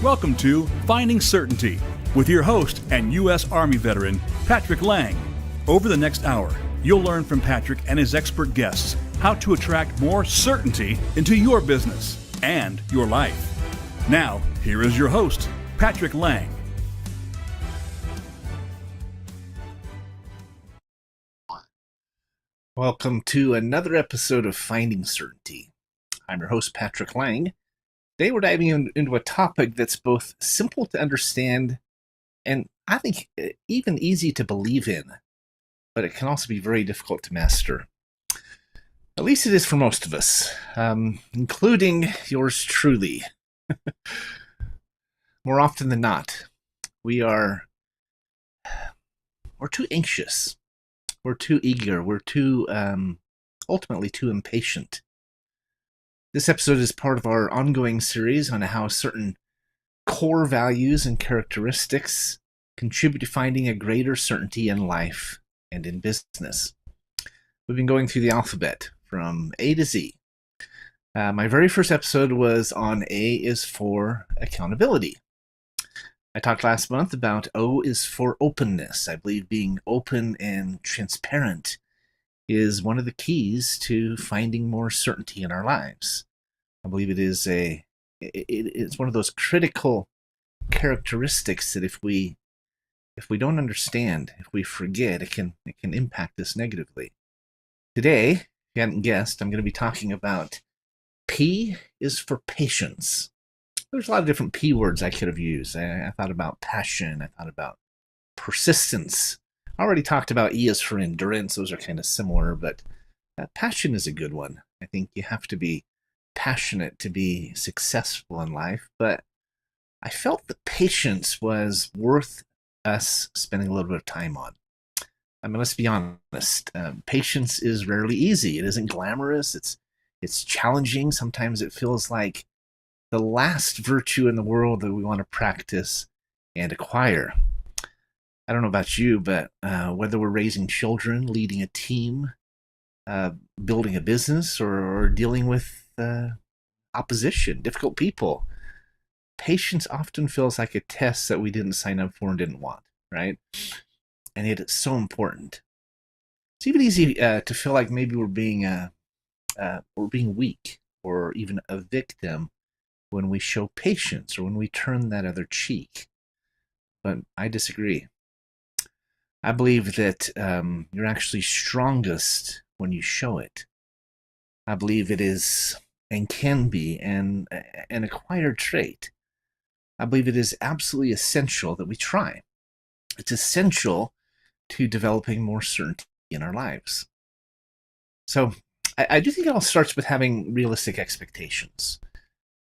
Welcome to Finding Certainty with your host and U.S. Army veteran, Patrick Laing. Over the next hour, you'll learn from Patrick and his expert guests how to attract more certainty into your business and your life. Now, here is your host, Patrick Laing. Welcome to another episode of Finding Certainty. I'm your host, Patrick Laing. Today we're diving into a topic that's both simple to understand and I think even easy to believe in, but it can also be very difficult to master. At least it is for most of us, including yours truly. More often than not, we're too anxious, we're too eager, we're ultimately too impatient. This episode is part of our ongoing series on how certain core values and characteristics contribute to finding a greater certainty in life and in business. We've been going through the alphabet from A to Z. My very first episode was on A is for accountability. I talked last month about O is for openness. I believe being open and transparent is one of the keys to finding more certainty in our lives. I believe it is it's one of those critical characteristics that if we don't understand, if we forget, it can impact us negatively. Today, if you hadn't guessed, I'm going to be talking about P is for patience. There's a lot of different P words I could have used. I thought about passion. I thought about persistence. I already talked about E is for endurance. Those are kind of similar, but passion is a good one. I think you have to be passionate to be successful in life, but I felt that patience was worth us spending a little bit of time on. I mean, let's be honest. Patience is rarely easy. It isn't glamorous. It's challenging. Sometimes it feels like the last virtue in the world that we want to practice and acquire. I don't know about you, but whether we're raising children, leading a team, building a business, or dealing with opposition, difficult people, patience often feels like a test that we didn't sign up for and didn't want, right? And yet it's so important. It's even easy to feel like maybe we're being weak or even a victim when we show patience or when we turn that other cheek. But I disagree. I believe that you're actually strongest when you show it. I believe it is and can be an acquired trait. I believe it is absolutely essential that we try. It's essential to developing more certainty in our lives. So I do think it all starts with having realistic expectations.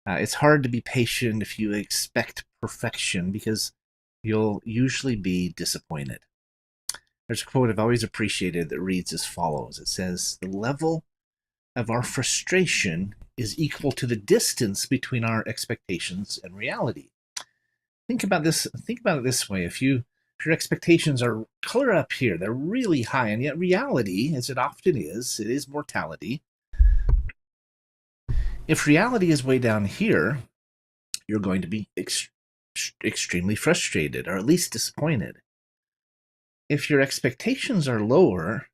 It's hard to be patient if you expect perfection because you'll usually be disappointed. There's a quote I've always appreciated that reads as follows. It says, "The level of our frustration is equal to the distance between our expectations and reality." Think about it this way. If your expectations are clear up here, they're really high, and yet reality, as it often is, it is mortality. If reality is way down here, you're going to be extremely frustrated, or at least disappointed. If your expectations are lower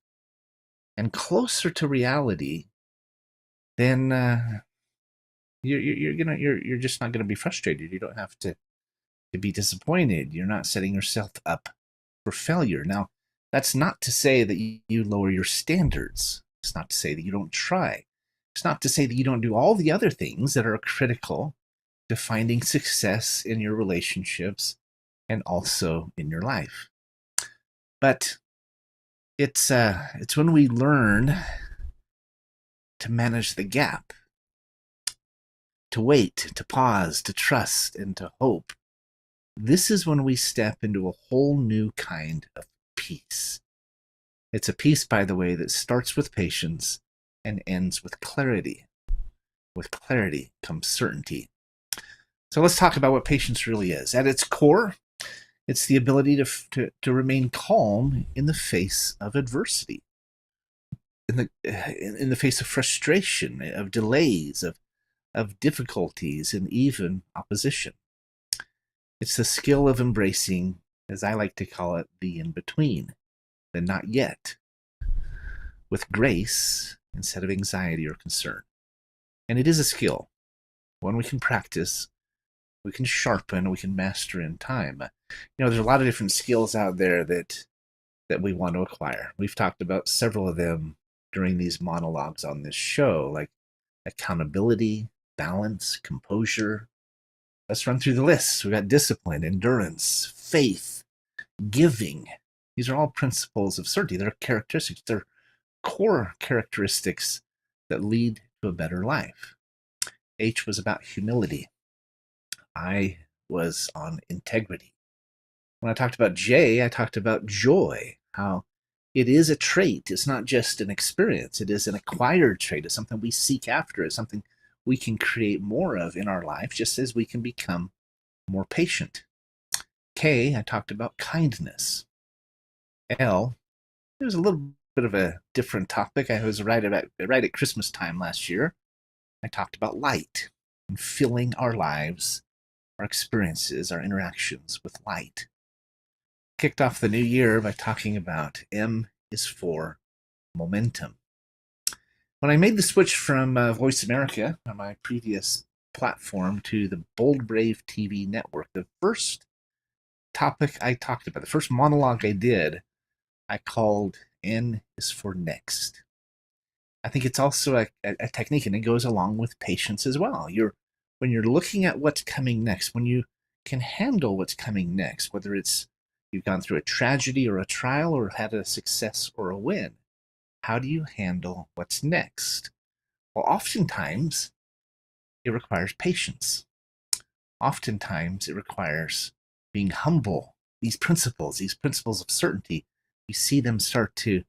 and closer to reality, then you're just not going to be frustrated. You don't have to be disappointed. You're not setting yourself up for failure. Now, that's not to say that you lower your standards. It's not to say that you don't try. It's not to say that you don't do all the other things that are critical to finding success in your relationships and also in your life. But it's when we learn to manage the gap, to wait, to pause, to trust, and to hope. This is when we step into a whole new kind of peace. It's a peace, by the way, that starts with patience and ends with clarity. With clarity comes certainty. So let's talk about what patience really is. At its core, it's the ability to remain calm in the face of adversity. in the face of frustration, of delays, of difficulties, and even opposition. It's the skill of embracing, as I like to call it, the in-between, the not yet, with grace instead of anxiety or concern. And it is a skill, one we can practice, we can sharpen, we can master in time. There's a lot of different skills out there that we want to acquire. We've talked about several of them during these monologues on this show, like accountability, balance, composure. Let's run through the list. We've got discipline, endurance, faith, giving. These are all principles of certainty. They're characteristics. They're core characteristics that lead to a better life. H was about humility. I was on integrity. When I talked about J, I talked about joy, how it is a trait. It's not just an experience. It is an acquired trait. It's something we seek after. It's something we can create more of in our life, just as we can become more patient. K, I talked about kindness. L, it was a little bit of a different topic. I was right at Christmas time last year. I talked about light and filling our lives, our experiences, our interactions with light. Kicked off the new year by talking about M is for momentum. When I made the switch from Voice America on my previous platform to the Bold Brave TV network, the first topic I talked about, the first monologue I did, I called N is for next. I think it's also a technique, and it goes along with patience as well. When you're looking at what's coming next, when you can handle what's coming next, whether it's you've gone through a tragedy or a trial or had a success or a win, how do you handle what's next? Well, oftentimes it requires patience. Oftentimes it requires being humble. These principles of certainty, you see them start to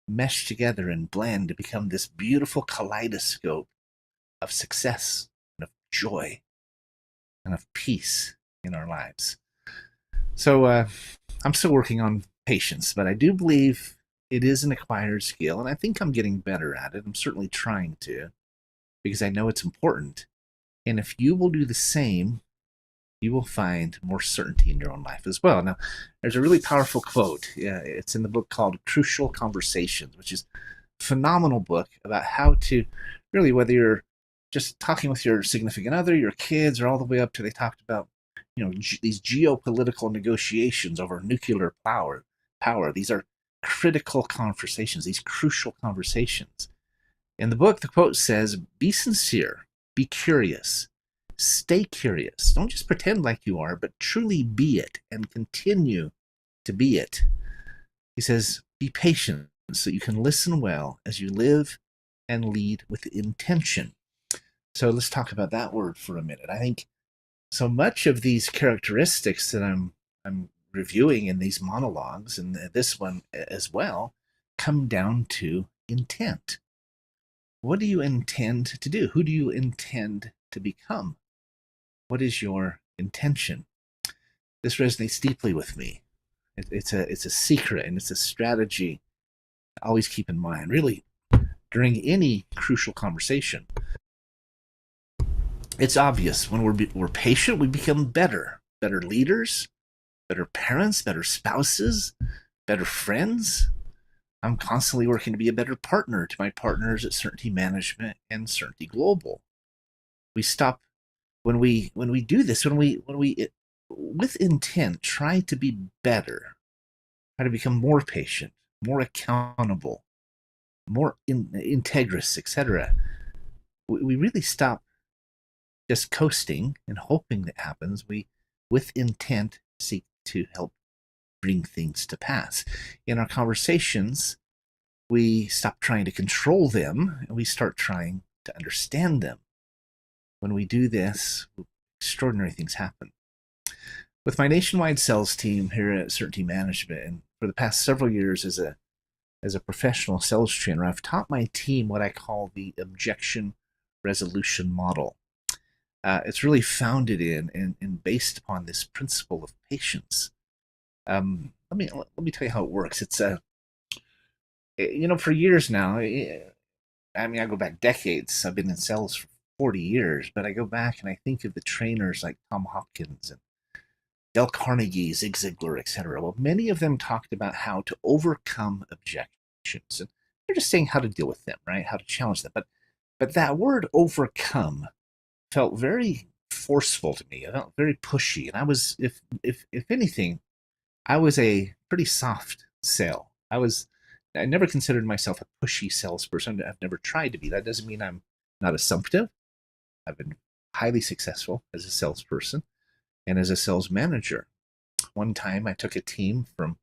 mesh together and blend to become this beautiful kaleidoscope of success and of joy and of peace in our lives. So I'm still working on patience, but I do believe it is an acquired skill, and I think I'm getting better at it. I'm certainly trying to, because I know it's important. And if you will do the same, you will find more certainty in your own life as well. Now, there's a really powerful quote. It's in the book called Crucial Conversations, which is a phenomenal book about how to really, whether you're just talking with your significant other, your kids, or all the way up to they talked about, these geopolitical negotiations over nuclear power. These are critical conversations, these crucial conversations. In the book, the quote says, be sincere, be curious, stay curious. Don't just pretend like you are, but truly be it and continue to be it. He says, be patient so you can listen well as you live and lead with intention. So let's talk about that word for a minute. I think so much of these characteristics that I'm reviewing in these monologues, and this one as well, come down to intent. What do you intend to do? Who do you intend to become? What is your intention? This resonates deeply with me. It's a secret, and it's a strategy I always keep in mind, really, during any crucial conversation. It's obvious when we're patient, we become better leaders, better parents, better spouses, better friends. I'm constantly working to be a better partner to my partners at Certainty Management and Certainty Global. We stop when we do this, when we with intent try to be better, try to become more patient, more accountable, more integrous, etc. We really stop just coasting and hoping that happens. We, with intent, seek to help bring things to pass. In our conversations, we stop trying to control them and we start trying to understand them. When we do this, extraordinary things happen. With my nationwide sales team here at Certainty Management, and for the past several years as a professional sales trainer, I've taught my team what I call the objection resolution model. It's really founded in and based upon this principle of patience. Let me tell you how it works. It's for years now. I go back decades. I've been in sales for 40 years, but I go back and I think of the trainers like Tom Hopkins and Dale Carnegie, Zig Ziglar, etc. Well, many of them talked about how to overcome objections. And they're just saying how to deal with them, right? How to challenge them. But that word overcome felt very forceful to me. It felt very pushy. And I was, if anything, I was a pretty soft sell. I never considered myself a pushy salesperson. I've never tried to be. That doesn't mean I'm not assumptive. I've been highly successful as a salesperson and as a sales manager. One time I took a team from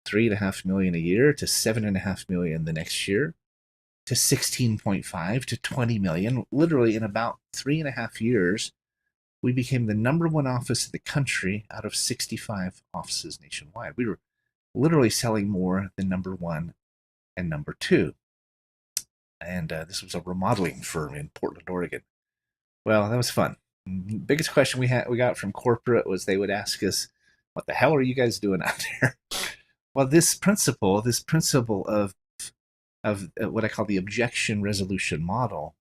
3.5 million a year to 7.5 million the next year to 16.5 to 20 million. Literally in about 3.5 years, we became the number one office in the country out of 65 offices nationwide. We were literally selling more than number one and number two. And this was a remodeling firm in Portland, Oregon. Well, that was fun. The biggest question we got from corporate was they would ask us, "What the hell are you guys doing out there?" Well, this principle of what I call the objection resolution model,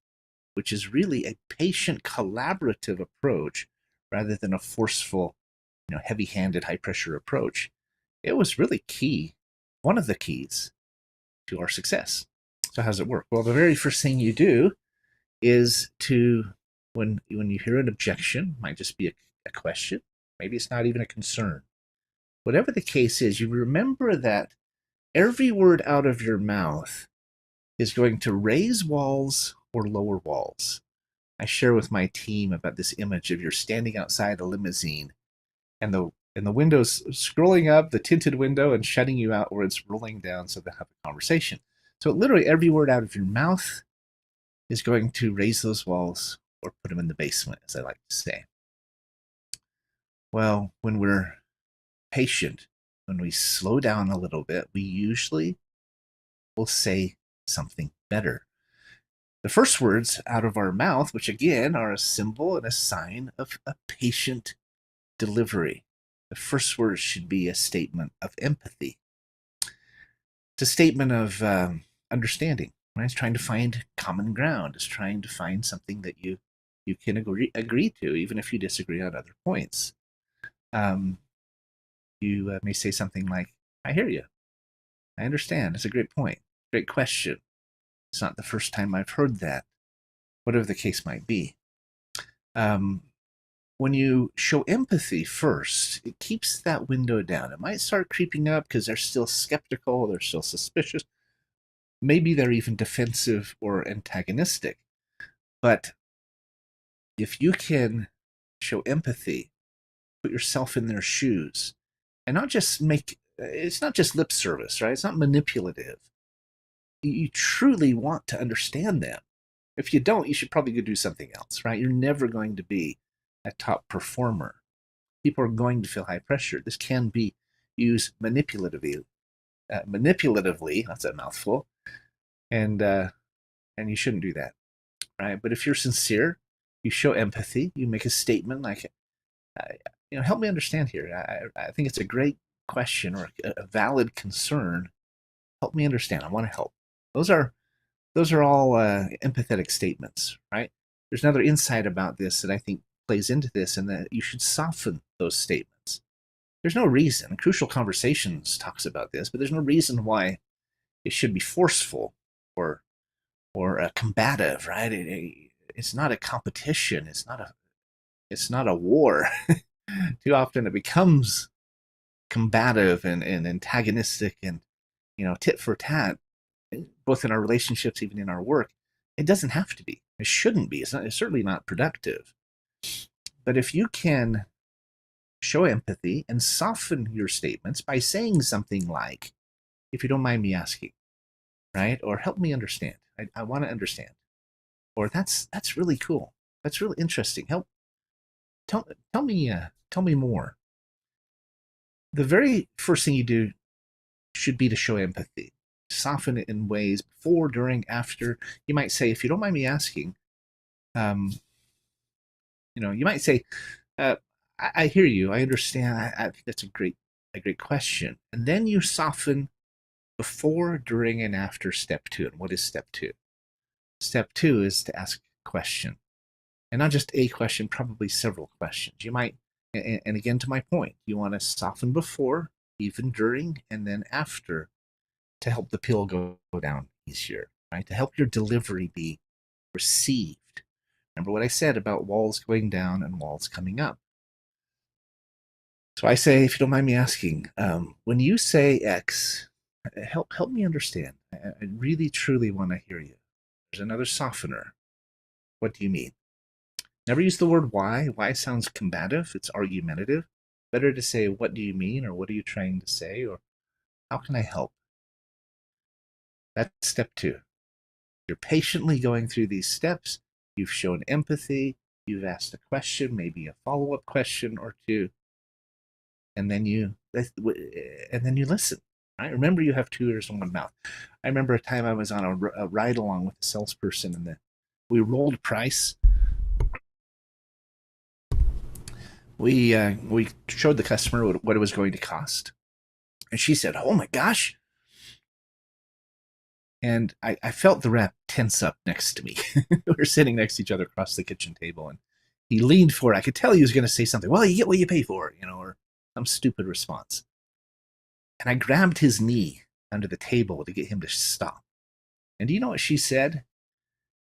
which is really a patient collaborative approach rather than a forceful, heavy-handed, high-pressure approach. It was really key, one of the keys to our success. So how does it work? Well, the very first thing you do is to, when you hear an objection, might just be a question, maybe it's not even a concern. Whatever the case is, you remember that every word out of your mouth is going to raise walls or lower walls. I share with my team about this image of you're standing outside a limousine and the window's scrolling up, the tinted window, and shutting you out, or it's rolling down so they have a conversation. So literally every word out of your mouth is going to raise those walls or put them in the basement, as I like to say. Well, when we're patient, when we slow down a little bit, we usually will say something better. The first words out of our mouth, which again are a symbol and a sign of a patient delivery. The first words should be a statement of empathy. It's a statement of understanding. Right? It's trying to find common ground. It's trying to find something that you can agree to, even if you disagree on other points. You may say something like, "I hear you. I understand. It's a great point. Great question. It's not the first time I've heard that." Whatever the case might be. When you show empathy first, it keeps that window down. It might start creeping up because they're still skeptical, they're still suspicious. Maybe they're even defensive or antagonistic. But if you can show empathy, put yourself in their shoes, and not just it's not just lip service, right? It's not manipulative. You truly want to understand them. If you don't, you should probably go do something else, right? You're never going to be a top performer. People are going to feel high pressure. This can be used manipulatively. That's a mouthful, and you shouldn't do that, right? But if you're sincere, you show empathy. You make a statement like, "Help me understand here. I think it's a great question or a valid concern. Help me understand. I want to help." Those are all empathetic statements, right? There's another insight about this that I think plays into this, and that you should soften those statements. There's no reason. Crucial Conversations talks about this, but there's no reason why it should be forceful or combative, right? It's not a competition. It's not a war. Too often it becomes combative and antagonistic and tit for tat, both in our relationships, even in our work. It doesn't have to be. It shouldn't be. It's certainly not productive. But if you can show empathy and soften your statements by saying something like, "If you don't mind me asking," right? Or, "Help me understand. I want to understand." Or, that's really cool. That's really interesting. Tell me more. The very first thing you do should be to show empathy. Soften it in ways before, during, after. You might say, "If you don't mind me asking," you might say, I hear you. I understand. I think that's a great question." And then you soften before, during, and after step two. And what is step two? Step two is to ask a question. And not just a question, probably several questions. You might And again, to my point, you want to soften before, even during, and then after to help the pill go down easier, right? To help your delivery be received. Remember what I said about walls going down and walls coming up. So I say, if you don't mind me asking, when you say X, help me understand. I really, truly want to hear you. There's another softener. What do you mean? Never use the word why. Why sounds combative. It's argumentative. Better to say, what do you mean? Or what are you trying to say? Or how can I help? That's step 2. You're patiently going through these steps. You've shown empathy. You've asked a question, maybe a follow-up question or two. And then you listen. Right? Remember, you have 2 ears and 1 mouth. I remember a time I was on a ride along with a salesperson, and we rolled price. We showed the customer what it was going to cost, and she said, "Oh my gosh!" And I felt the rep tense up next to me. We were sitting next to each other across the kitchen table, and he leaned forward. I could tell he was going to say something. Well, you get what you pay for, or some stupid response. And I grabbed his knee under the table to get him to stop. And do you know what she said?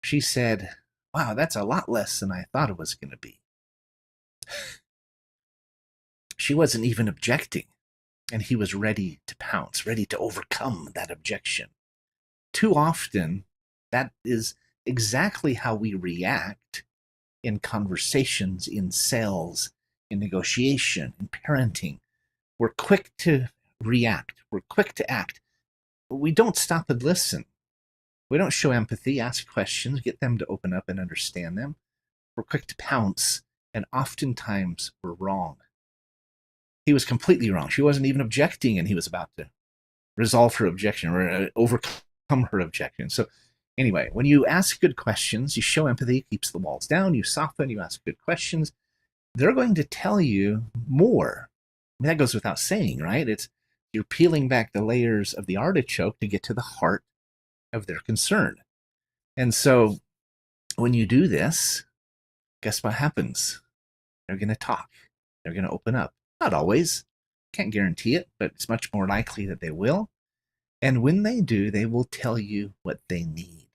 She said, "Wow, that's a lot less than I thought it was going to be." She wasn't even objecting, and he was ready to pounce, ready to overcome that objection. Too often, that is exactly how we react in conversations, in sales, in negotiation, in parenting. We're quick to react. We're quick to act. But we don't stop and listen. We don't show empathy, ask questions, get them to open up and understand them. We're quick to pounce, and oftentimes we're wrong. He was completely wrong. She wasn't even objecting, and he was about to resolve her objection or overcome her objection. So anyway, when you ask good questions, you show empathy, keeps the walls down, you soften, you ask good questions, they're going to tell you more. I mean, that goes without saying, right? You're peeling back the layers of the artichoke to get to the heart of their concern. And so when you do this, guess what happens? They're going to talk. They're going to open up. Not always. Can't guarantee it, but it's much more likely that they will. And when they do, they will tell you what they need.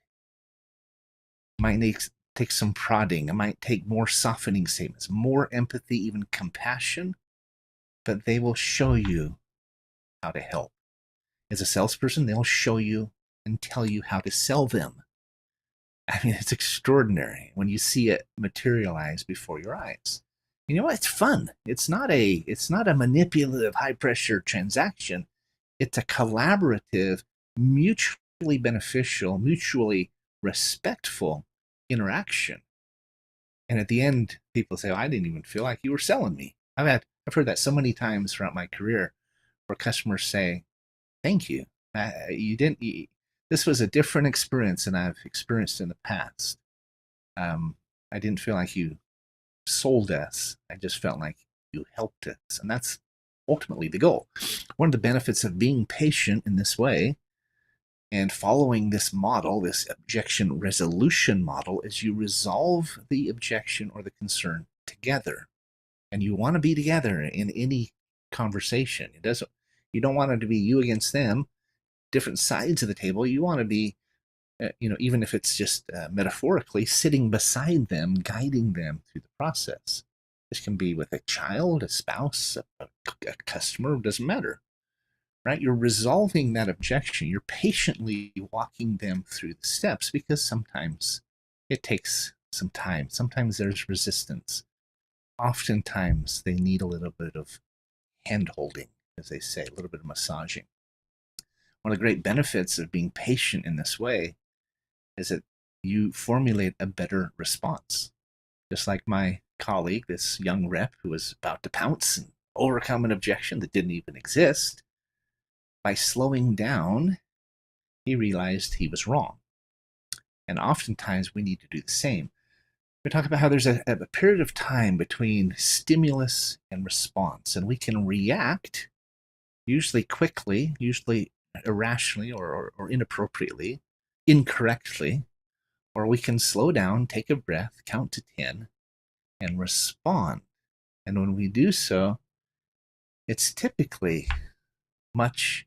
It might take some prodding. It might take more softening statements, more empathy, even compassion, but they will show you how to help. As a salesperson, they'll show you and tell you how to sell them. I mean, it's extraordinary when you see it materialize before your eyes. You know what? It's fun. It's not a manipulative, high-pressure transaction. It's a collaborative, mutually beneficial, mutually respectful interaction. And at the end, people say, "I didn't even feel like you were selling me." I've heard that so many times throughout my career, where customers say, "Thank you. This was a different experience than I've experienced in the past. I didn't feel like you sold us. I just felt like you helped us." And that's ultimately the goal. One of the benefits of being patient in this way and following this model, this objection resolution model, is you resolve the objection or the concern together. And you want to be together in any conversation. You don't want it to be you against them, different sides of the table. You want to be, even if it's just metaphorically, sitting beside them, guiding them through the process. This can be with a child, a spouse, a customer, it doesn't matter, right? You're resolving that objection. You're patiently walking them through the steps, because sometimes it takes some time. Sometimes there's resistance. Oftentimes they need a little bit of hand-holding, as they say, a little bit of massaging. One of the great benefits of being patient in this way is that you formulate a better response. Just like my colleague, this young rep who was about to pounce and overcome an objection that didn't even exist, by slowing down, he realized he was wrong. And oftentimes we need to do the same. We talk about how there's a period of time between stimulus and response, and we can react, usually quickly, usually irrationally or inappropriately, incorrectly, or we can slow down, take a breath, count to 10, and respond. And when we do so, it's typically much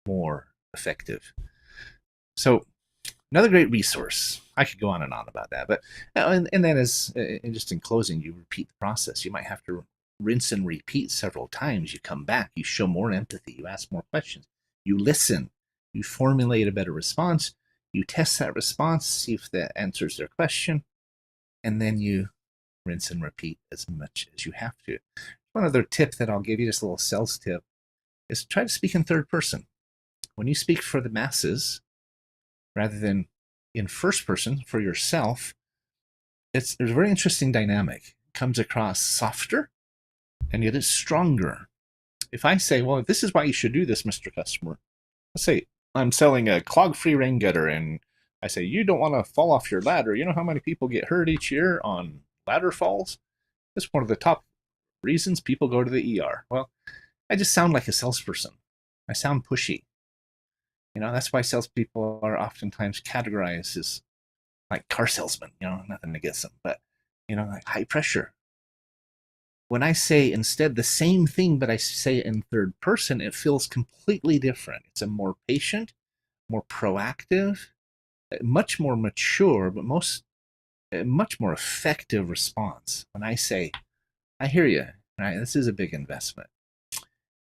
more effective. So, another great resource. I could go on and on about that, but and then as and just in closing, you repeat the process. You might have to rinse and repeat several times. You come back, you show more empathy, you ask more questions, you listen, you formulate a better response, you test that response, see if that answers their question, and then you rinse and repeat as much as you have to. One other tip that I'll give you, just a little sales tip, is try to speak in third person. When you speak for the masses, rather than in first person for yourself, there's a very interesting dynamic. It comes across softer, and yet it's stronger. If I say, well, this is why you should do this, Mr. Customer. Let's say I'm selling a clog-free rain gutter, and I say, you don't want to fall off your ladder. You know how many people get hurt each year on ladder falls? It's one of the top reasons people go to the ER. Well, I just sound like a salesperson. I sound pushy. That's why salespeople are oftentimes categorized as like car salesmen, nothing against them, but, like high pressure. When I say instead the same thing, but I say it in third person, it feels completely different. It's a more patient, more proactive, much more mature, but much more effective response. When I say, I hear you, right? This is a big investment.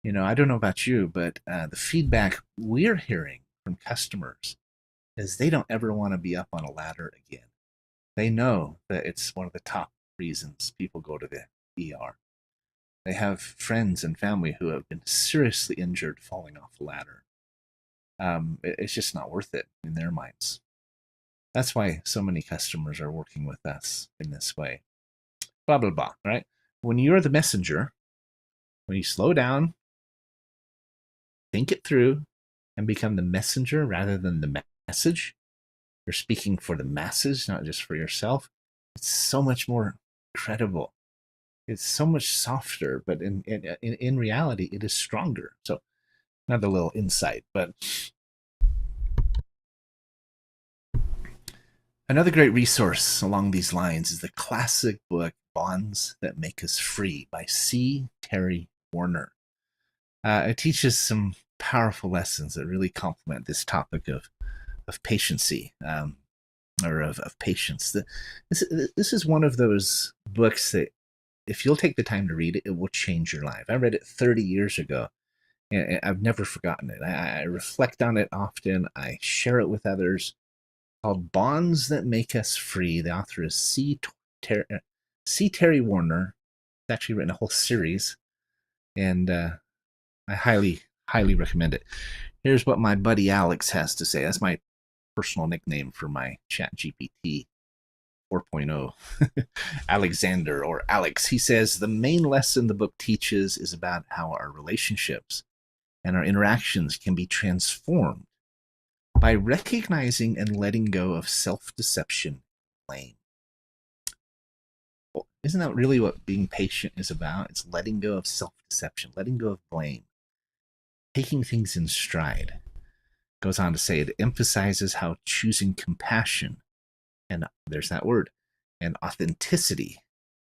I don't know about you, but the feedback we're hearing from customers is they don't ever want to be up on a ladder again. They know that it's one of the top reasons people go to the ER. They have friends and family who have been seriously injured falling off a ladder. It's just not worth it in their minds. That's why so many customers are working with us in this way. Blah, blah, blah, right? When you're the messenger, when you slow down, think it through, and become the messenger rather than the message, you're speaking for the masses, not just for yourself. It's so much more credible. It's so much softer, but in reality, it is stronger. So, another little insight. But another great resource along these lines is the classic book Bonds That Make Us Free by C. Terry Warner. It teaches some powerful lessons that really complement this topic of patiency, or of patience. This is one of those books that, if you'll take the time to read it, it will change your life. I read it 30 years ago, and I've never forgotten it. I reflect on it often. I share it with others. Called Bonds That Make Us Free. The author is C. Terry Warner. He's actually written a whole series, and I highly, highly recommend it. Here's what my buddy Alex has to say. That's my personal nickname for my ChatGPT 4.0. Alexander, or Alex. He says, the main lesson the book teaches is about how our relationships and our interactions can be transformed by recognizing and letting go of self-deception and blame. Well, isn't that really what being patient is about? It's letting go of self-deception, letting go of blame, taking things in stride. Goes on to say it emphasizes how choosing compassion, and there's that word, and authenticity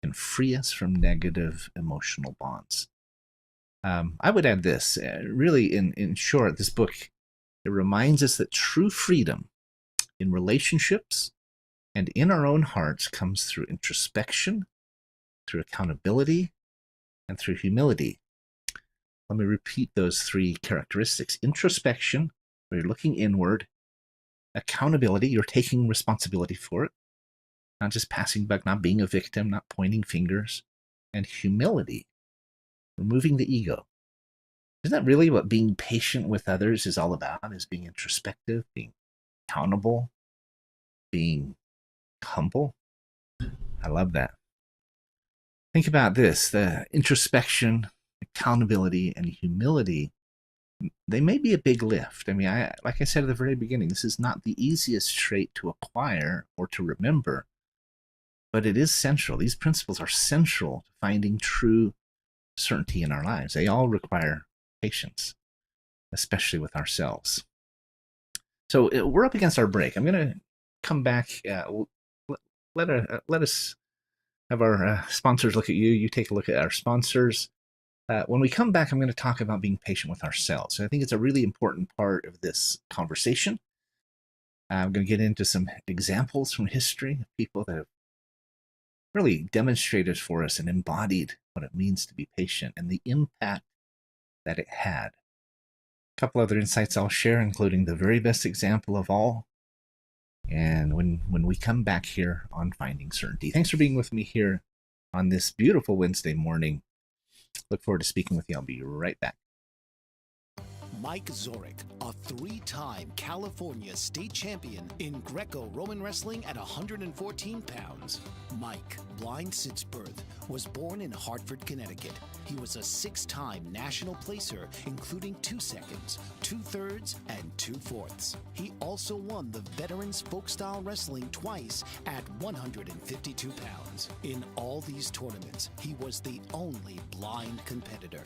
can free us from negative emotional bonds. I would add this, really in short, this book, it reminds us that true freedom in relationships and in our own hearts comes through introspection, through accountability, and through humility. Let me repeat those three characteristics. Introspection, where you're looking inward. Accountability, you're taking responsibility for it, not just passing buck, not being a victim, not pointing fingers. And humility, removing the ego. Isn't that really what being patient with others is all about? Is being introspective, being accountable, being humble? I love that. Think about this. The introspection, accountability, and humility, they may be a big lift. I mean, like I said at the very beginning, this is not the easiest trait to acquire or to remember, but it is central. These principles are central to finding true certainty in our lives. They all require patience, especially with ourselves. So we're up against our break. I'm going to come back. Let us have our sponsors look at you. You take a look at our sponsors. When we come back, I'm going to talk about being patient with ourselves. So I think it's a really important part of this conversation. I'm going to get into some examples from history of people that have really demonstrated for us and embodied what it means to be patient and the impact that it had. A couple other insights I'll share, including the very best example of all. And when we come back here on Finding Certainty. Thanks for being with me here on this beautiful Wednesday morning. Look forward to speaking with you. I'll be right back. Mike Zorek, a three-time California state champion in Greco-Roman wrestling at 114 pounds. Mike, blind since birth, was born in Hartford, Connecticut. He was a six-time national placer, including 2 seconds, 2/3, and 2/4. He also won the Veterans Folk-Style Wrestling twice at 152 pounds. In all these tournaments, he was the only blind competitor.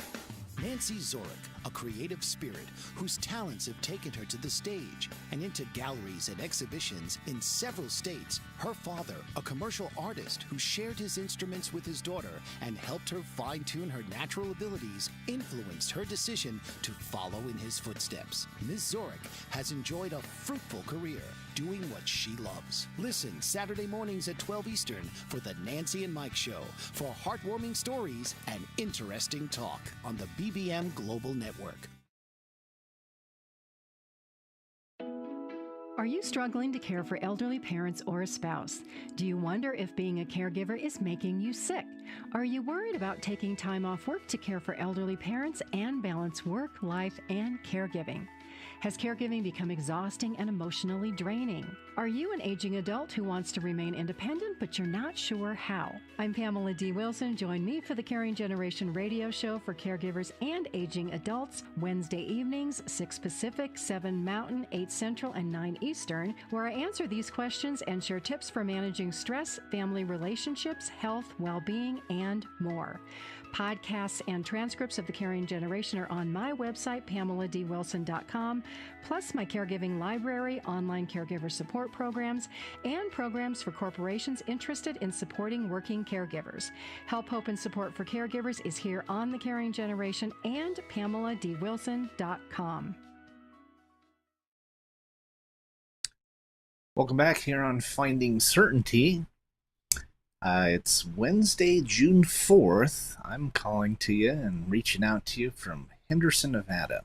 Nancy Zorek, a creative spirit whose talents have taken her to the stage and into galleries and exhibitions in several states. Her father, a commercial artist who shared his instruments with his daughter and helped her fine-tune her natural abilities, influenced her decision to follow in his footsteps. Ms. Zorek has enjoyed a fruitful career doing what she loves. Listen Saturday mornings at 12 Eastern for the Nancy and Mike Show for heartwarming stories and interesting talk on the BBM Global Network. Are you struggling to care for elderly parents or a spouse? Do you wonder if being a caregiver is making you sick? Are you worried about taking time off work to care for elderly parents and balance work, life, and caregiving? Has caregiving become exhausting and emotionally draining? Are you an aging adult who wants to remain independent, but you're not sure how? I'm Pamela D. Wilson. Join me for the Caring Generation radio show for caregivers and aging adults, Wednesday evenings, 6 Pacific, 7 Mountain, 8 Central, and 9 Eastern, where I answer these questions and share tips for managing stress, family relationships, health, well-being, and more. Podcasts and transcripts of the Caring Generation are on my website, PamelaDWilson.com, plus my caregiving library, online caregiver support programs, and programs for corporations interested in supporting working caregivers. Help, hope, and support for caregivers is here on the Caring Generation and PamelaDWilson.com. Welcome back here on Finding Certainty. It's Wednesday, June 4th. I'm calling to you and reaching out to you from Henderson, Nevada.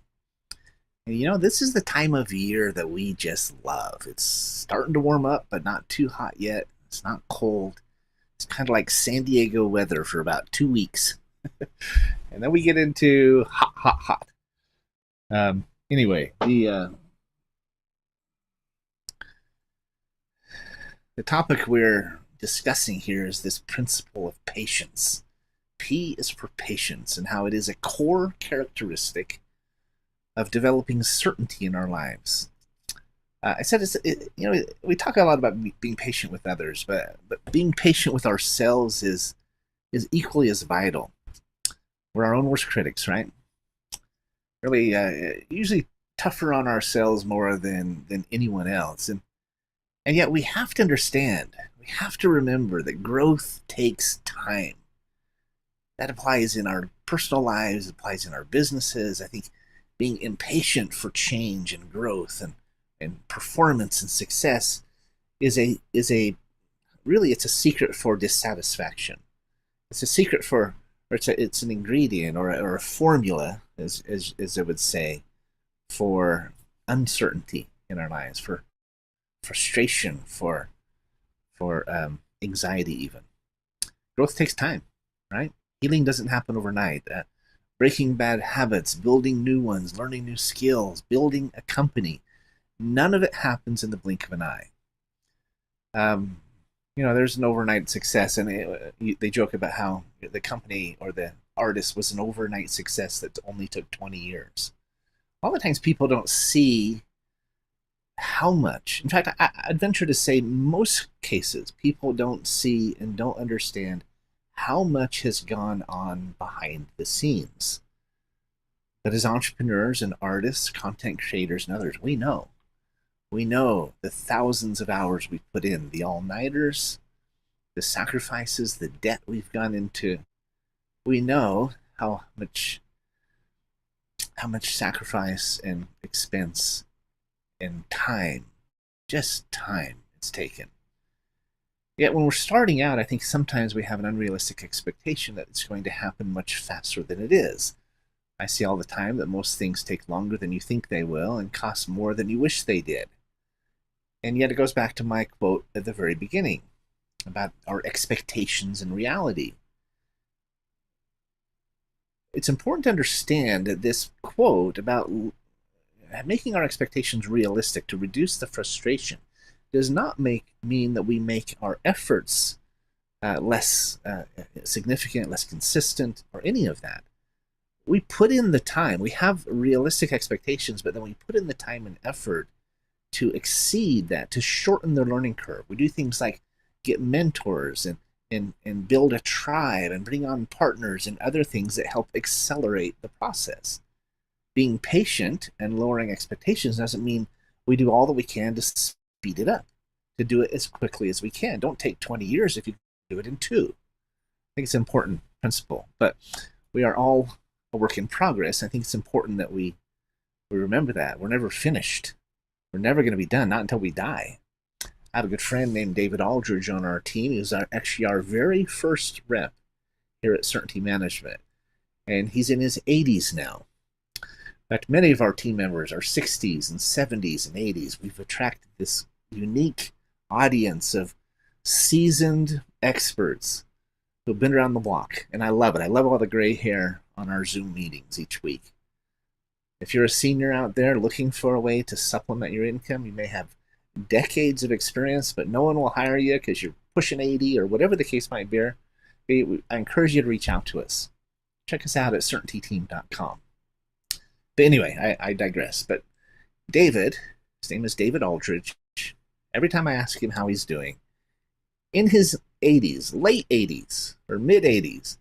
And you know, this is the time of year that we just love. It's starting to warm up, but not too hot yet. It's not cold. It's kind of like San Diego weather for about 2 weeks. And then we get into hot. Anyway, the topic we're discussing here is this principle of patience. P is for patience, and how it is a core characteristic of developing certainty in our lives. I said, we talk a lot about being patient with others, but being patient with ourselves is equally as vital. We're our own worst critics, right? Really, usually tougher on ourselves more than anyone else, and yet we have to understand. We have to remember that growth takes time. That applies in our personal lives, applies in our businesses. I think being impatient for change and growth and performance and success is a secret for dissatisfaction. It's a secret for, or it's an ingredient or a formula, as I would say, for uncertainty in our lives, for frustration, for anxiety even. Growth takes time, right? Healing doesn't happen overnight. Breaking bad habits, building new ones, learning new skills, building a company, none of it happens in the blink of an eye. There's an overnight success, and they joke about how the company or the artist was an overnight success that only took 20 years. All the times people don't see how much, in fact, I'd venture to say most cases, people don't see and don't understand how much has gone on behind the scenes. But as entrepreneurs and artists, content creators, and others, we know the thousands of hours we put in, the all-nighters, the sacrifices, the debt we've gone into, we know how much sacrifice and expense and time, just time, it's taken. Yet when we're starting out, I think sometimes we have an unrealistic expectation that it's going to happen much faster than it is. I see all the time that most things take longer than you think they will and cost more than you wish they did. And yet it goes back to my quote at the very beginning about our expectations and reality. It's important to understand that this quote about making our expectations realistic to reduce the frustration does not mean that we make our efforts less significant, less consistent, or any of that. We put in the time. We have realistic expectations, but then we put in the time and effort to exceed that, to shorten the learning curve. We do things like get mentors and build a tribe and bring on partners and other things that help accelerate the process. Being patient and lowering expectations doesn't mean we do all that we can to speed it up, to do it as quickly as we can. Don't take 20 years if you do it in 2. I think it's an important principle, but we are all a work in progress. I think it's important that we remember that. We're never finished. We're never going to be done, not until we die. I have a good friend named David Aldridge on our team. He was actually our very first rep here at Certainty Management, and he's in his 80s now. In fact, many of our team members are 60s and 70s and 80s. We've attracted this unique audience of seasoned experts who've been around the block, and I love it. I love all the gray hair on our Zoom meetings each week. If you're a senior out there looking for a way to supplement your income, you may have decades of experience, but no one will hire you because you're pushing 80 or whatever the case might be. I encourage you to reach out to us. Check us out at certaintyteam.com. But anyway, I digress. But David, his name is David Aldridge. Every time I ask him how he's doing, in his 80s, late 80s or mid 80s,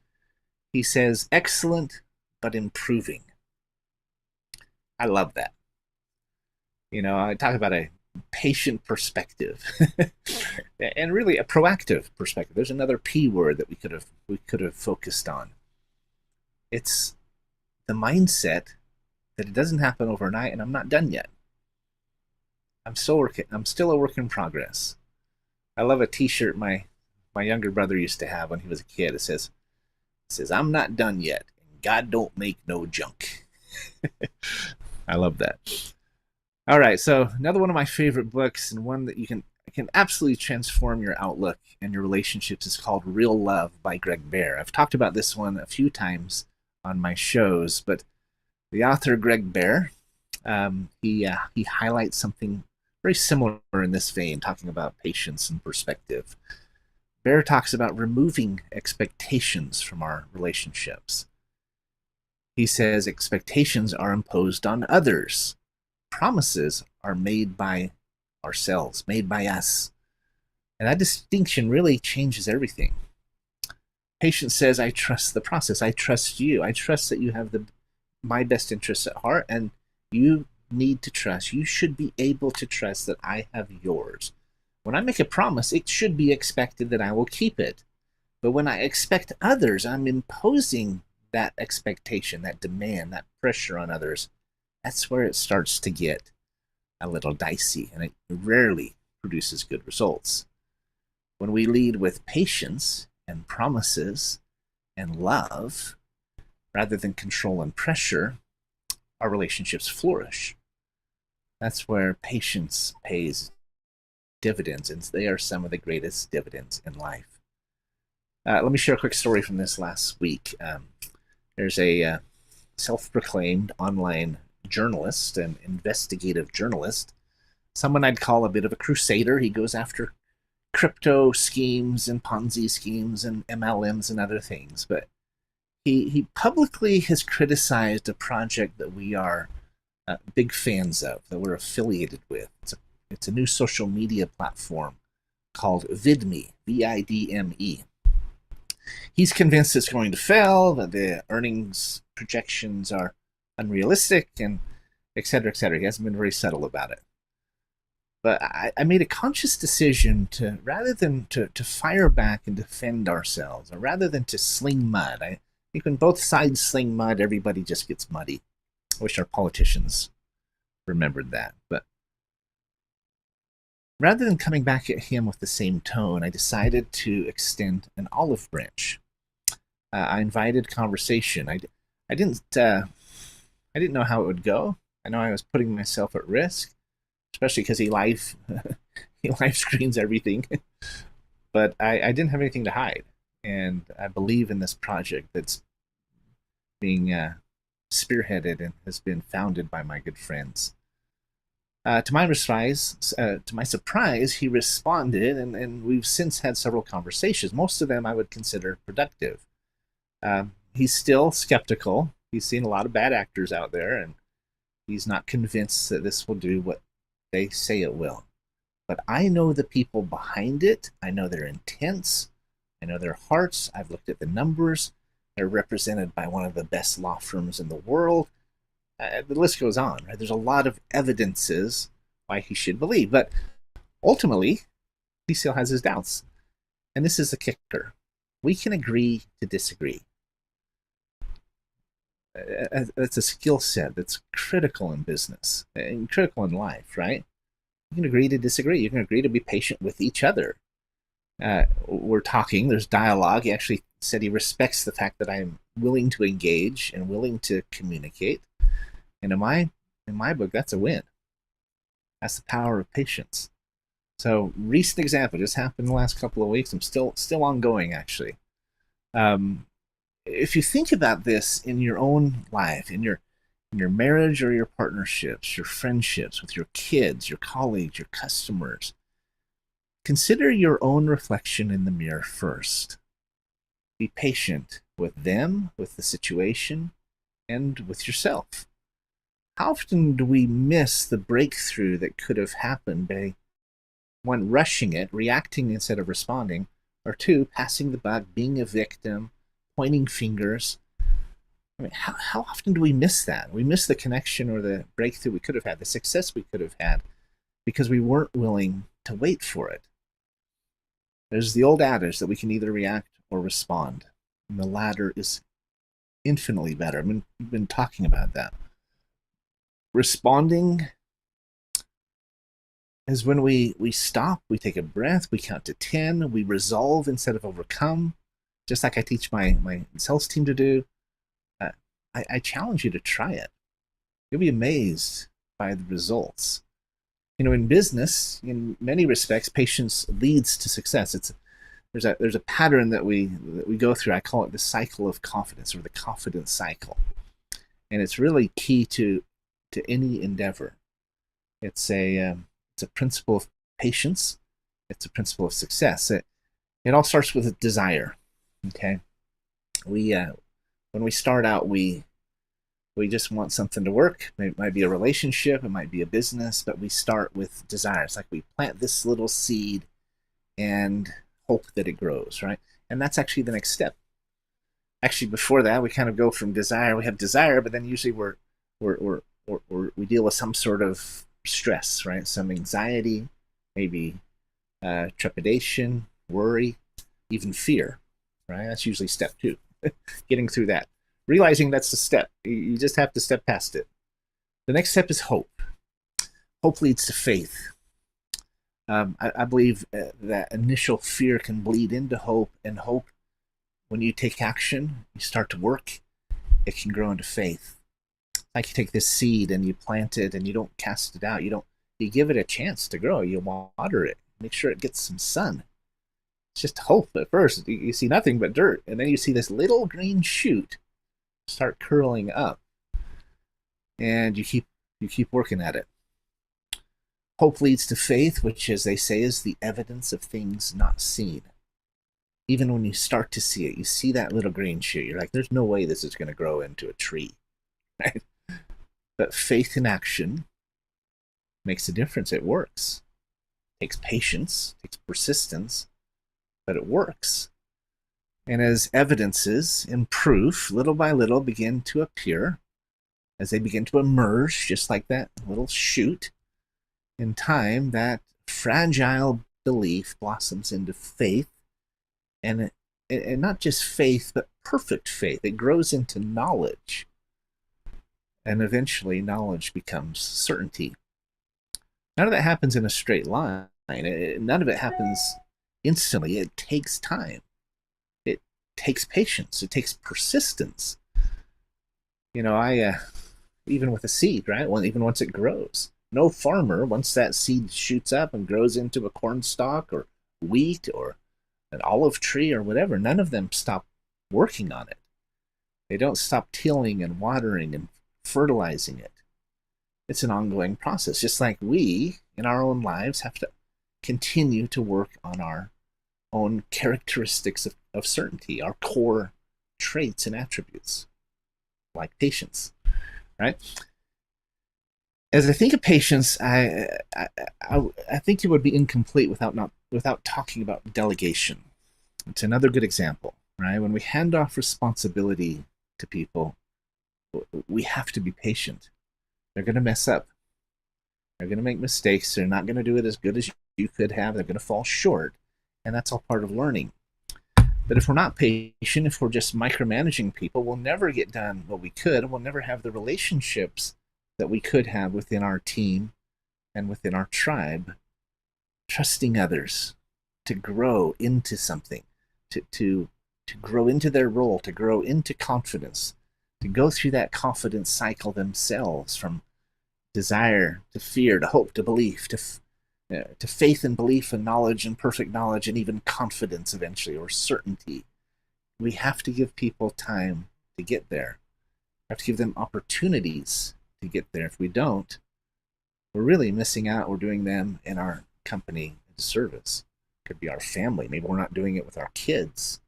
he says, excellent, but improving. I love that. You know, I talk about a patient perspective and really a proactive perspective. There's another P word that we could have focused on. It's the mindset that it doesn't happen overnight and I'm not done yet. I'm still a work in progress. I love a t-shirt my younger brother used to have when he was a kid. It says I'm not done yet. God don't make no junk. I love that. All right, so another one of my favorite books and one that you can absolutely transform your outlook and your relationships is called Real Love by Greg Bear. I've talked about this one a few times on my shows, but the author Greg Bear, he highlights something very similar in this vein, talking about patience and perspective. Bear talks about removing expectations from our relationships. He says expectations are imposed on others. Promises are made by ourselves, made by us. And that distinction really changes everything. Patience says, I trust the process. I trust you. I trust that you have my best interests at heart, and you need to trust. You should be able to trust that I have yours. When I make a promise, it should be expected that I will keep it. But when I expect others, I'm imposing that expectation, that demand, that pressure on others. That's where it starts to get a little dicey, and it rarely produces good results. When we lead with patience and promises and love, rather than control and pressure, our relationships flourish. That's where patience pays dividends, and they are some of the greatest dividends in life. Let me share a quick story from this last week. There's a self-proclaimed online journalist, an investigative journalist, someone I'd call a bit of a crusader. He goes after crypto schemes and Ponzi schemes and MLMs and other things, but he publicly has criticized a project that we are big fans of, that we're affiliated with. It's a new social media platform called VidMe, VIDME. He's convinced it's going to fail, that the earnings projections are unrealistic, and et cetera, et cetera. He hasn't been very subtle about it. But I made a conscious decision to, rather than to fire back and defend ourselves, or rather than to sling mud. I think when both sides sling mud, everybody just gets muddy. I wish our politicians remembered that. But rather than coming back at him with the same tone, I decided to extend an olive branch. I invited conversation. I didn't know how it would go. I know I was putting myself at risk, especially because he live screens everything. But I didn't have anything to hide, and I believe in this project that's being spearheaded and has been founded by my good friends. To my surprise, he responded, and we've since had several conversations. Most of them I would consider productive. He's still skeptical. He's seen a lot of bad actors out there, and he's not convinced that this will do what they say it will. But I know the people behind it. I know their intents. I know their hearts. I've looked at the numbers. They're represented by one of the best law firms in the world. The list goes on, right? There's a lot of evidences why he should believe. But ultimately, he still has his doubts. And this is the kicker. We can agree to disagree. That's a skill set that's critical in business and critical in life, right? You can agree to disagree. You can agree to be patient with each other. We're talking, there's dialogue. He actually said he respects the fact that I'm willing to engage and willing to communicate. And in my book, that's a win. That's the power of patience. So, recent example just happened in the last couple of weeks. I'm still ongoing, actually. If you think about this in your own life, in your marriage or your partnerships, your friendships with your kids, your colleagues, your customers, consider your own reflection in the mirror first. Be patient with them, with the situation, and with yourself. How often do we miss the breakthrough that could have happened by, one, rushing it, reacting instead of responding, or two, passing the buck, being a victim, pointing fingers? I mean, how often do we miss that? We miss the connection or the breakthrough we could have had, the success we could have had, because we weren't willing to wait for it. There's the old adage that we can either react or respond, and the latter is infinitely better. I mean, we've been talking about that. Responding is when we stop, we take a breath, we count to 10, we resolve instead of overcome, just like I teach my sales team to do. I challenge you to try it. You'll be amazed by the results. You know, in business, in many respects, patience leads to success. There's a pattern that we go through. I call it the cycle of confidence, or the confidence cycle, and it's really key to any endeavor. It's a principle of patience. It's a principle of success. It all starts with a desire. Okay, when we start out, we just want something to work. It might be a relationship, it might be a business, but we start with desire. It's like we plant this little seed and hope that it grows, right? And that's actually the next step. Actually, before that, we kind of go from desire. We have desire, but then usually we deal with some sort of stress, right? Some anxiety, maybe trepidation, worry, even fear, right? That's usually step 2. Getting through that. Realizing that's the step. You just have to step past it. The next step is hope. Hope leads to faith. I believe that initial fear can bleed into hope, and hope, when you take action, you start to work, it can grow into faith. Like you take this seed and you plant it and you don't cast it out. You give it a chance to grow. You water it. Make sure it gets some sun. It's just hope at first. You see nothing but dirt, and then you see this little green shoot start curling up, and you keep working at it. Hope leads to faith, which, as they say, is the evidence of things not seen. Even when you start to see it, you see that little green shoot, you're like, there's no way this is going to grow into a tree, right? But faith in action makes a difference. It works. It takes patience, it takes persistence, but it works. And as evidences in proof, little by little, begin to appear, as they begin to emerge, just like that little shoot, In time, that fragile belief blossoms into faith, and not just faith, but perfect faith. It grows into knowledge, and eventually knowledge becomes certainty. None of that happens in a straight line. None of it happens instantly. It takes time. It takes patience. It takes persistence. Even with a seed, right? Well, even once it grows, no farmer, once that seed shoots up and grows into a corn stalk or wheat or an olive tree or whatever, none of them stop working on it. They don't stop tilling and watering and fertilizing it. It's an ongoing process, just like we, in our own lives, have to continue to work on our own characteristics of certainty, our core traits and attributes, like patience, right? As I think of patience, I think it would be incomplete without talking about delegation. It's another good example, right? When we hand off responsibility to people, we have to be patient. They're going to mess up. They're going to make mistakes. They're not going to do it as good as you could have. They're going to fall short, and that's all part of learning. But if we're not patient, if we're just micromanaging people, we'll never get done what we could, and we'll never have the relationships that we could have within our team and within our tribe, trusting others to grow into something, to grow into their role, to grow into confidence, to go through that confidence cycle themselves, from desire to fear to hope to belief to faith and belief and knowledge and perfect knowledge and even confidence eventually, or certainty. We have to give people time to get there. We have to give them opportunities to get there. If we don't, we're really missing out. We're doing them in our company a disservice. It could be our family. Maybe we're not doing it with our kids.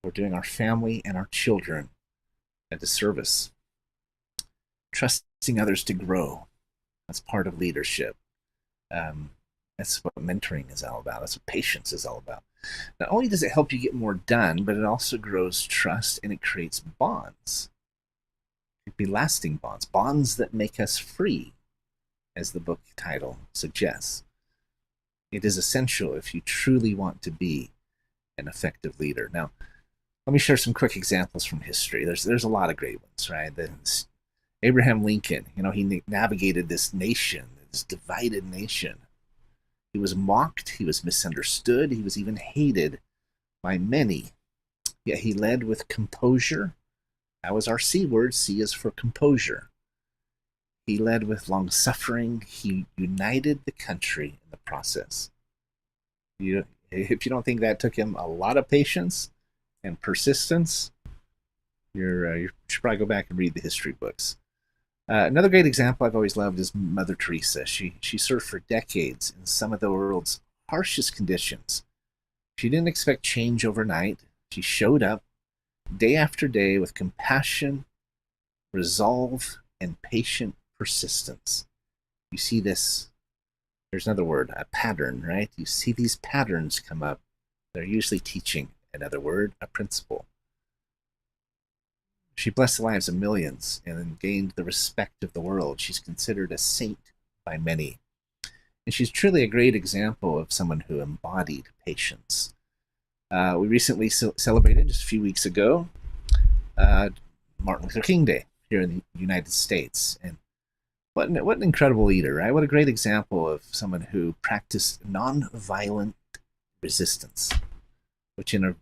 We're doing our family and our children a disservice. Trusting others to grow. That's part of leadership. That's what mentoring is all about. That's what patience is all about. Not only does it help you get more done, but it also grows trust and it creates bonds. It could be lasting bonds, bonds that make us free, as the book title suggests. It is essential if you truly want to be an effective leader. Now, let me share some quick examples from history. There's a lot of great ones, right? Abraham Lincoln, he navigated this nation, this divided nation. He was mocked, he was misunderstood, he was even hated by many. Yet he led with composure. That was our C word. C is for composure. He led with long-suffering. He united the country in the process. If you don't think that took him a lot of patience and persistence, you should probably go back and read the history books. Another great example I've always loved is Mother Teresa. She served for decades in some of the world's harshest conditions. She didn't expect change overnight. She showed up day after day with compassion, resolve, and patient persistence. You see this, there's another word, a pattern, right? You see these patterns come up. They're usually teaching, another word, a principle. She blessed the lives of millions and gained the respect of the world. She's considered a saint by many. And she's truly a great example of someone who embodied patience. We recently celebrated, just a few weeks ago, Martin Luther King Day here in the United States. And what an incredible leader, right? What a great example of someone who practiced nonviolent resistance, which in a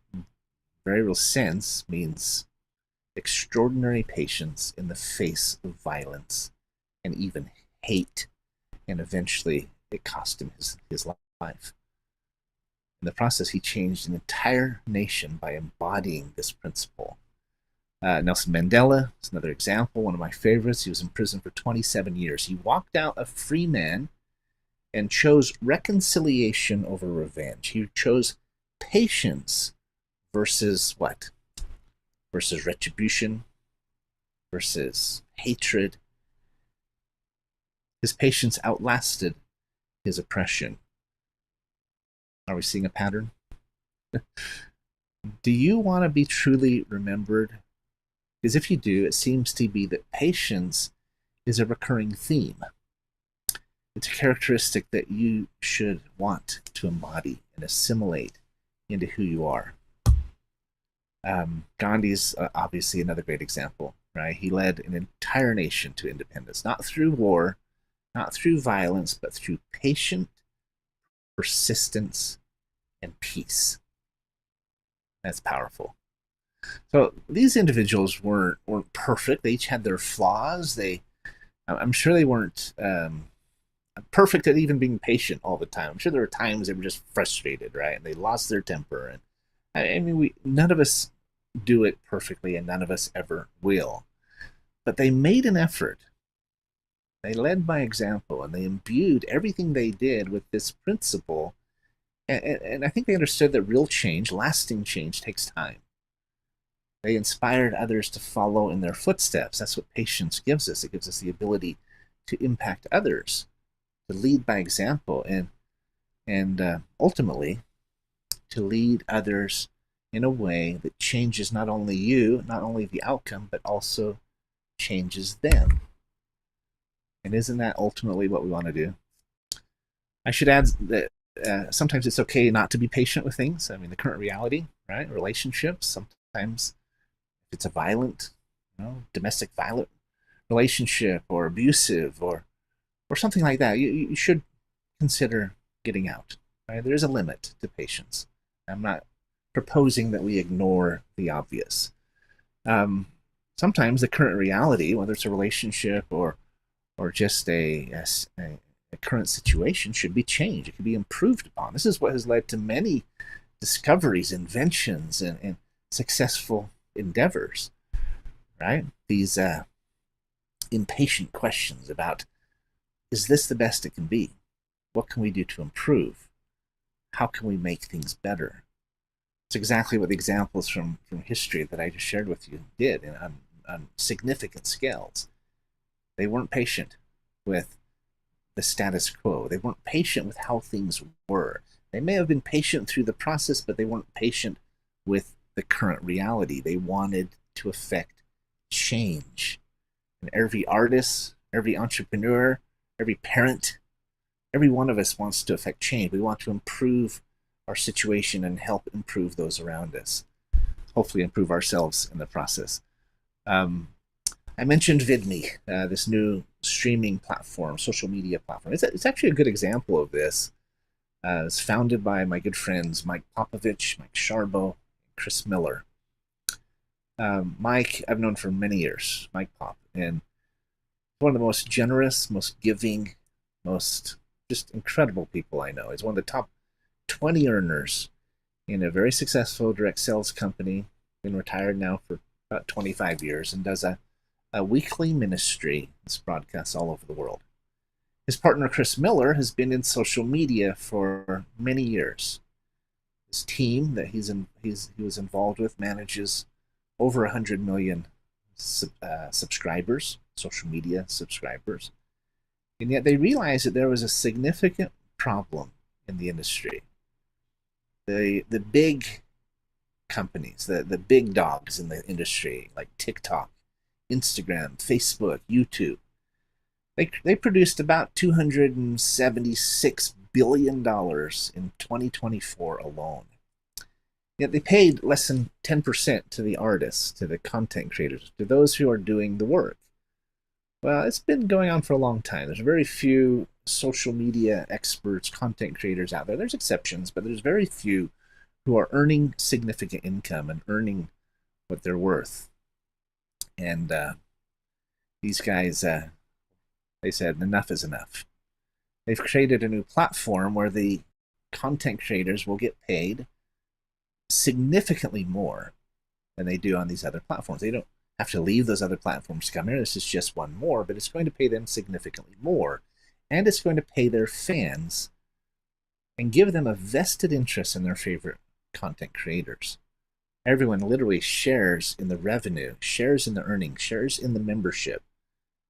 very real sense means extraordinary patience in the face of violence and even hate, and eventually it cost him his life. In the process, he changed an entire nation by embodying this principle. Nelson Mandela is another example, one of my favorites. He was in prison for 27 years. He walked out a free man and chose reconciliation over revenge. He chose patience versus what? Versus retribution, versus hatred. His patience outlasted his oppression. Are we seeing a pattern? Do you want to be truly remembered? Because if you do, it seems to be that patience is a recurring theme. It's a characteristic that you should want to embody and assimilate into who you are. Gandhi's obviously another great example, right? He led an entire nation to independence, not through war, not through violence, but through patient persistence and peace. That's powerful. So these individuals weren't perfect. They each had their flaws. I'm sure they weren't perfect at even being patient all the time. I'm sure there were times they were just frustrated, right? And they lost their temper. And I mean, none of us do it perfectly, and none of us ever will. But they made an effort. They led by example, and they imbued everything they did with this principle. And I think they understood that real change, lasting change, takes time. They inspired others to follow in their footsteps. That's what patience gives us. It gives us the ability to impact others, to lead by example, and ultimately to lead others in a way that changes not only you, not only the outcome, but also changes them. And isn't that ultimately what we want to do? I should add that sometimes it's okay not to be patient with things. I mean, the current reality, right? Relationships, sometimes if it's a violent, domestic violent relationship or abusive or something like that, you should consider getting out. Right? There's a limit to patience. I'm not proposing that we ignore the obvious. Sometimes the current reality, whether it's a relationship or just a current situation, should be changed. It can be improved upon. This is what has led to many discoveries, inventions, and successful endeavors. Right? These impatient questions about, is this the best it can be? What can we do to improve? How can we make things better? It's exactly what the examples from history that I just shared with you did on significant scales. They weren't patient with the status quo. They weren't patient with how things were. They may have been patient through the process, but they weren't patient with the current reality. They wanted to affect change. And every artist, every entrepreneur, every parent, every one of us wants to affect change. We want to improve our situation and help improve those around us. Hopefully improve ourselves in the process. I mentioned VidMe, this new streaming platform, social media platform. It's actually a good example of this. It's founded by my good friends Mike Popovich, Mike Sharbo, Chris Miller. Mike, I've known for many years, Mike Pop, and one of the most generous, most giving, most just incredible people I know. He's one of the top 20 earners in a very successful direct sales company, been retired now for about 25 years, and does a weekly ministry that's broadcasts all over the world. His partner, Chris Miller, has been in social media for many years. His team that he was involved with manages over 100 million subscribers, social media subscribers. And yet they realized that there was a significant problem in the industry. The big companies, the big dogs in the industry, like TikTok, Instagram, Facebook, YouTube, they produced about $276 billion in 2024 alone. Yet they paid less than 10% to the artists, to the content creators, to those who are doing the work. Well, it's been going on for a long time. There's very few social media experts, content creators out there. There's exceptions, but there's very few who are earning significant income and earning what they're worth. And these guys, they said enough is enough. They've created a new platform where the content creators will get paid significantly more than they do on these other platforms. They don't have to leave those other platforms to come here. This is just one more, but it's going to pay them significantly more. And it's going to pay their fans and give them a vested interest in their favorite content creators. Everyone literally shares in the revenue, shares in the earnings, shares in the membership,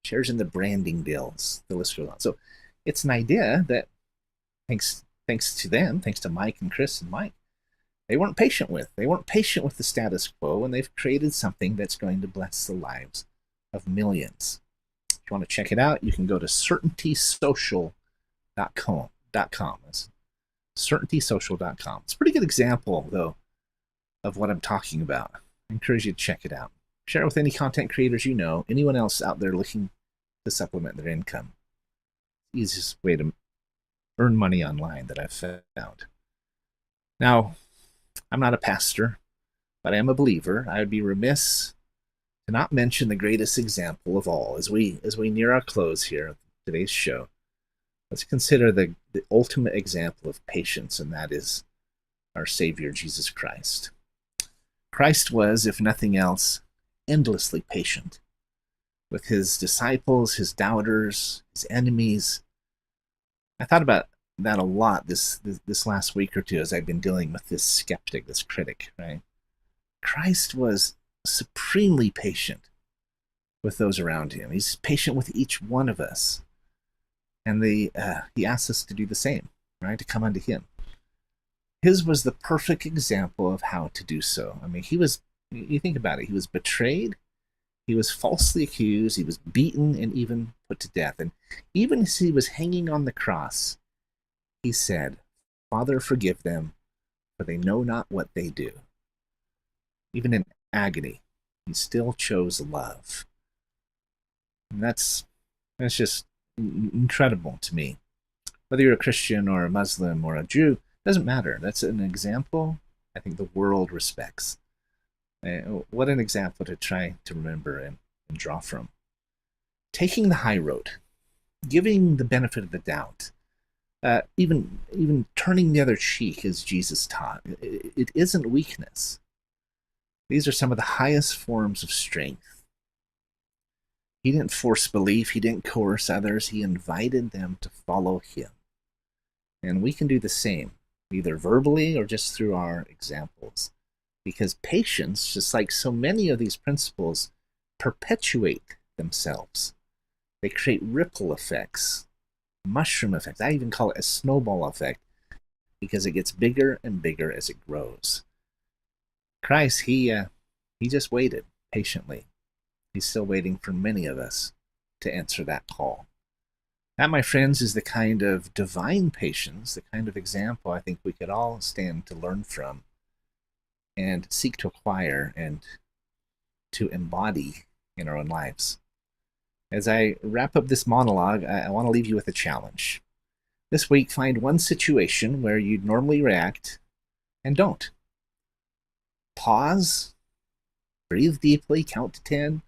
shares in the branding deals. The list goes on. So it's an idea that, thanks to them, thanks to Mike and Chris and Mike, they weren't patient with. They weren't patient with the status quo, and they've created something that's going to bless the lives of millions. If you want to check it out, you can go to certaintysocial.com. It's certaintysocial.com. It's a pretty good example, though, of what I'm talking about. I encourage you to check it out. Share it with any content creators you know, anyone else out there looking to supplement their income. Easiest way to earn money online that I've found. Now, I'm not a pastor, but I am a believer. I would be remiss to not mention the greatest example of all. As we near our close here of today's show, let's consider the ultimate example of patience, and that is our Savior, Jesus Christ. Christ was, if nothing else, endlessly patient with his disciples, his doubters, his enemies. I thought about that a lot this last week or two as I've been dealing with this skeptic, this critic, right? Christ was supremely patient with those around him. He's patient with each one of us. And he asks us to do the same, right? To come unto him. His was the perfect example of how to do so. I mean, you think about it, he was betrayed, he was falsely accused, he was beaten, and even put to death. And even as he was hanging on the cross, he said, "Father, forgive them, for they know not what they do." Even in agony, he still chose love. And that's just incredible to me. Whether you're a Christian or a Muslim or a Jew, doesn't matter. That's an example I think the world respects. What an example to try to remember and draw from. Taking the high road, giving the benefit of the doubt, even turning the other cheek as Jesus taught. It isn't weakness. These are some of the highest forms of strength. He didn't force belief. He didn't coerce others. He invited them to follow him. And we can do the same, either verbally or just through our examples. Because patience, just like so many of these principles, perpetuate themselves. They create ripple effects, mushroom effects. I even call it a snowball effect because it gets bigger and bigger as it grows. Christ, he just waited patiently. He's still waiting for many of us to answer that call. That, my friends, is the kind of divine patience, the kind of example I think we could all stand to learn from and seek to acquire and to embody in our own lives. As I wrap up this monologue, I want to leave you with a challenge. This week, find one situation where you'd normally react and don't. Pause, breathe deeply, count to 10,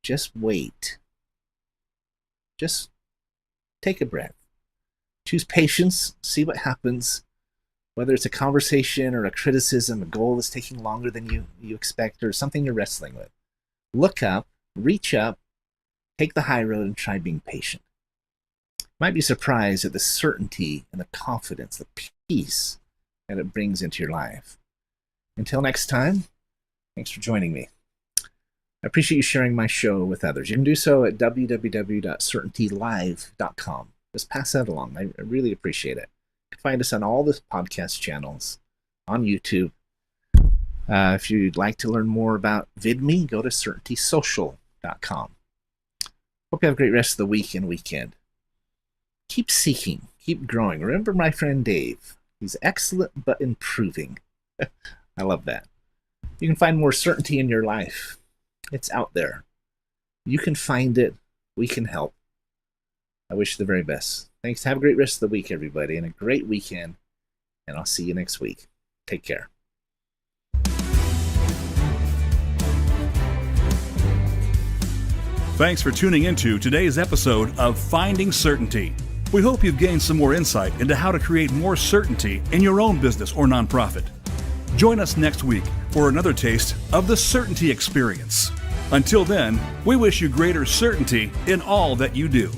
just wait. Just take a breath. Choose patience, see what happens. Whether it's a conversation or a criticism, a goal that's taking longer than you expect, or something you're wrestling with. Look up, reach up, take the high road, and try being patient. You might be surprised at the certainty and the confidence, the peace that it brings into your life. Until next time, thanks for joining me. I appreciate you sharing my show with others. You can do so at www.certaintylive.com. Just pass that along. I really appreciate it. You can find us on all the podcast channels, on YouTube. If you'd like to learn more about VidMe, go to certaintysocial.com. Hope you have a great rest of the week and weekend. Keep seeking, keep growing. Remember my friend Dave. He's excellent but improving. I love that. You can find more certainty in your life. It's out there. You can find it. We can help. I wish you the very best. Thanks. Have a great rest of the week, everybody, and a great weekend. And I'll see you next week. Take care. Thanks for tuning into today's episode of Finding Certainty. We hope you've gained some more insight into how to create more certainty in your own business or nonprofit. Join us next week for another taste of the Certainty Experience. Until then, we wish you greater certainty in all that you do.